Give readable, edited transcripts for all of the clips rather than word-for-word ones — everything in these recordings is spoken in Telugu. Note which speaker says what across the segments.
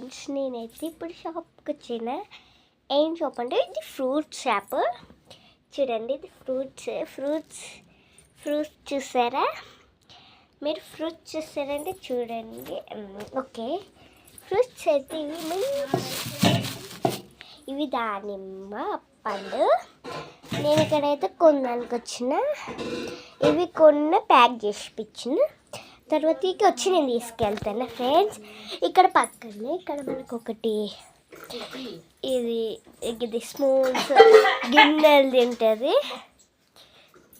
Speaker 1: ఫ్రెండ్స్, నేనైతే ఇప్పుడు షాప్కి వచ్చిన. ఏం షాప్ అంటే ఇది ఫ్రూట్స్ షాప్. చూడండి, ఇది ఫ్రూట్స్ చూసారా? మీరు ఫ్రూట్స్ చూసారంటే చూడండి. ఓకే, ఫ్రూట్స్ అయితే ఇవి దానిమ్మ పండు. నేను ఇక్కడైతే కొనడానికి వచ్చిన. ఇవి ప్యాక్ చేసి ఇచ్చిన తర్వాత వచ్చి నేను తీసుకెళ్తాను ఫ్రెండ్స్. ఇక్కడ పక్కనే మనకు ఒకటి ఇది స్పూన్స్ గిన్నెలు తింటుంది.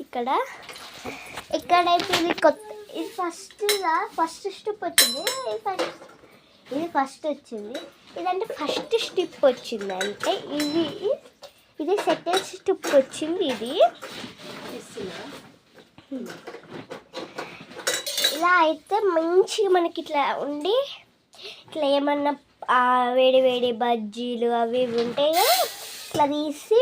Speaker 1: ఇక్కడైతే ఇది కొత్త, ఇది ఫస్ట్ స్టెప్ వచ్చింది. ఇది ఫస్ట్ వచ్చింది. ఇదంటే ఫస్ట్ స్టెప్ వచ్చింది అంటే ఇది సెకండ్ స్టెప్ వచ్చింది. ఇది ఇలా అయితే మంచిగా మనకి ఇట్లా ఉండి, ఇట్లా ఏమన్నా వేడి బజ్జీలు అవి ఇవి ఉంటాయి కదా, ఇట్లా తీసి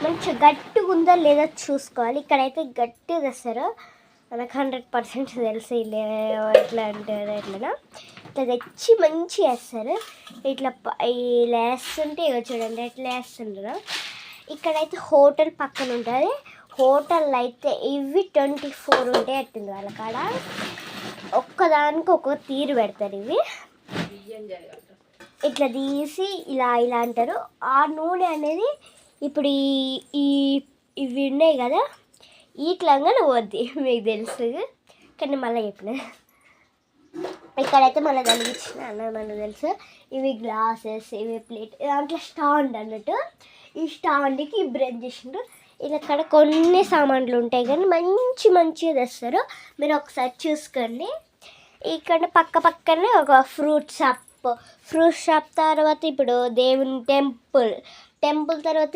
Speaker 1: మంచిగా గట్టిగా ఉందా లేదా చూసుకోవాలి. ఇక్కడైతే గట్టిగా తెస్తారు, మనకు 100% తెలిసి ఎట్లా అంటారు. ఇట్లా తెచ్చి మంచిగా వేస్తారు. ఇట్లా వేస్తుంటే చూడండి ఎట్లా వేస్తుంటారు. ఇక్కడైతే హోటల్ పక్కన ఉంటుంది. హోటల్ అయితే ఇవి 24 ఉంటాయి అట్టుంది వాళ్ళ కాడ. ఒక్కదానికి ఒక్కొక్క తీరు పెడతారు. ఇవి ఇట్లా తీసి ఇలా అంటారు. ఆ నూనె అనేది ఇప్పుడు ఇవి ఉన్నాయి కదా, ఇట్లాగా పోద్ది. మీకు తెలుసు కానీ మళ్ళీ చెప్పిన. ఇక్కడైతే మళ్ళీ కలిగించిన మనకు తెలుసు. ఇవి గ్లాసెస్, ఇవి ప్లేట్, దాంట్లో స్టాండ్ అన్నట్టు. ఈ స్టాండ్కి బ్రెడ్ చేసిండ్రు. ఇక్కడ కొన్ని సామాన్లు ఉంటాయి కానీ మంచిగా తెస్తారు. మీరు ఒకసారి చూసుకోండి. ఇక్కడ పక్కనే ఒక ఫ్రూట్ షాప్ తర్వాత ఇప్పుడు దేవుని టెంపుల్ తర్వాత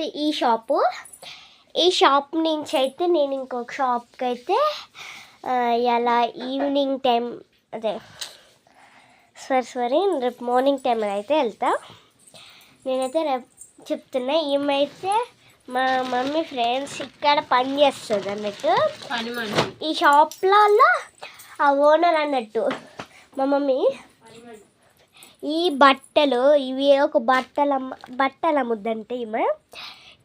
Speaker 1: ఈ షాప్ నుంచి అయితే నేను ఇంకొక షాప్కి అయితే ఇలా ఈవినింగ్ టైం రేపు మార్నింగ్ టైం అయితే వెళ్తా. నేనైతే రేపు చెప్తున్నా. ఏమైతే మా మమ్మీ ఫ్రెండ్స్ ఇక్కడ పని చేస్తుంది అన్నట్టు. ఈ షాప్లలో ఆ ఓనర్ అన్నట్టు మా మమ్మీ. ఈ బట్టలు ఇవి ఒక బట్టల ముద్దంటే ఈమె.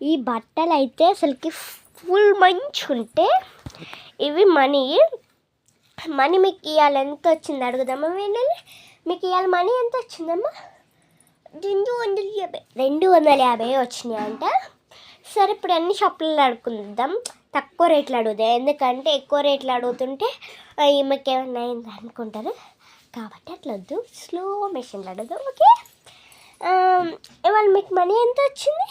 Speaker 1: ఈ బట్టలు అయితే అసలుకి ఫుల్ మంచిగా ఉంటే ఇవి మనీ మీకు ఇవాళ ఎంత వచ్చింది అడుగుదామా? వీళ్ళని మీకు ఇవాళ మనీ ఎంత వచ్చిందమ్మా? 250 వచ్చినాయి అంట. సరే, ఇప్పుడు అన్ని షాపులలో అడుగుకుందాం, తక్కువ రేట్లు అడుగుదాం. ఎందుకంటే ఎక్కువ రేట్లు అడుగుతుంటే ఈమెకి ఏమన్నా అయింది అనుకుంటారు. కాబట్టి అట్లా వద్దు, స్లో మెషిన్లో అడుగుదాం. ఓకే, ఇవాళ మీకు మనీ ఎంత వచ్చింది?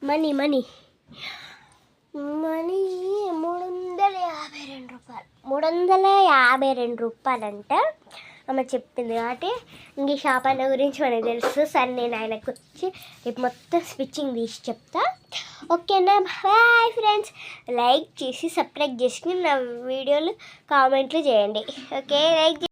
Speaker 1: మనీ 352 రూపాయలంట ఆమె చెప్పింది. కాబట్టి ఇంక ఈ షాప్ అన్న గురించి మనకు తెలుసు. సరే, నేను ఆయనకు వచ్చి రేపు మొత్తం స్విచ్చింగ్ తీసి చెప్తా. ఓకేనా? Bye friends. లైక్ చేసి సబ్స్క్రైబ్ చేసుకుని నా వీడియోలు కామెంట్లు చేయండి. Okay, like